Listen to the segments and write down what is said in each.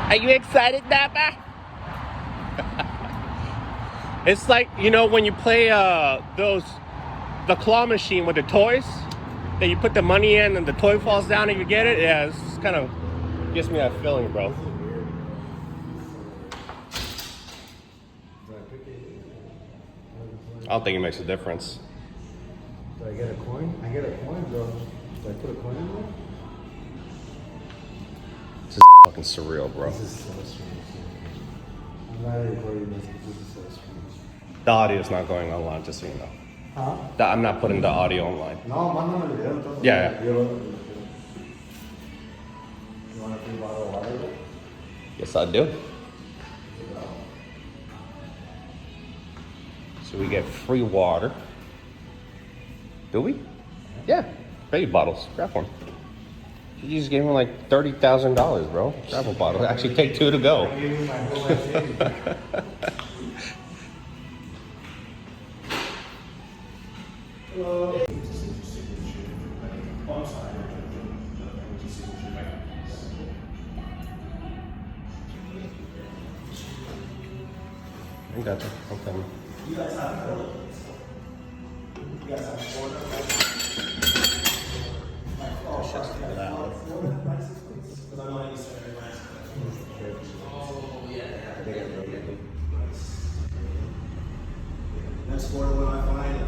Are you excited, Dapper? It's like, you know, when you play the claw machine with the toys, that you put the money in and the toy falls down and you get it. Yeah, it's kind of gives me that feeling, bro. I don't think it makes a difference. Do I get a coin? I get a coin, bro. Do I put a coin in there? This is fucking surreal, bro. This is so strange. I'm not recording this, but this is so strange. The audio is not going online, just so you know. Huh? I'm not putting the audio online. No, mándame el video. Entonces, Yeah. You want a free bottle of water? Yes, I do. So we get free water. Do we? Yeah. Baby bottles. Grab one. You just gave me like $30,000, bro. Grab a bottle. Actually, take 2 to go. I gave you my whole life. Hello. I got that. Okay. You guys have a You guys have a order? That shit's too loud. Because I know you said every last Oh, yeah. Next quarter, when I find it.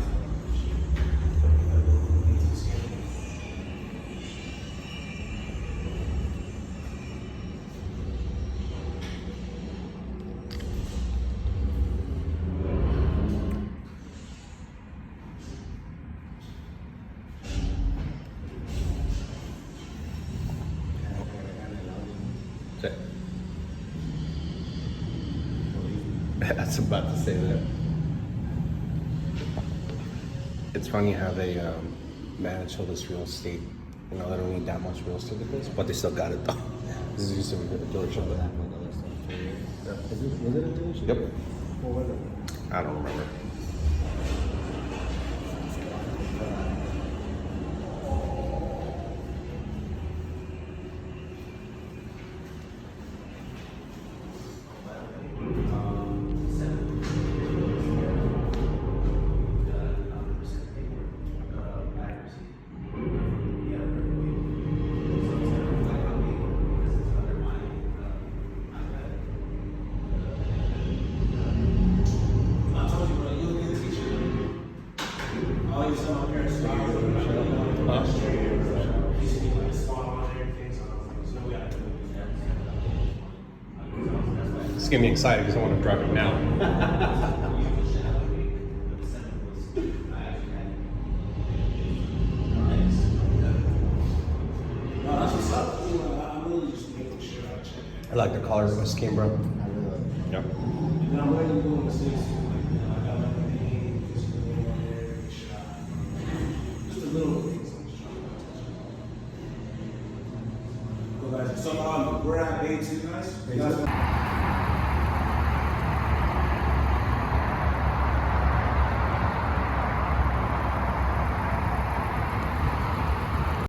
I was about to say that. It's funny how they manage all this real estate. You know, they don't need that much real estate with this, but they still got it though. This is used to be a dealership. Was it a dealership? Yep. What was it? I don't remember. It's getting me excited because I want to drive it now. I like the color of the skin, bro. Yep. So we're at day 2, guys.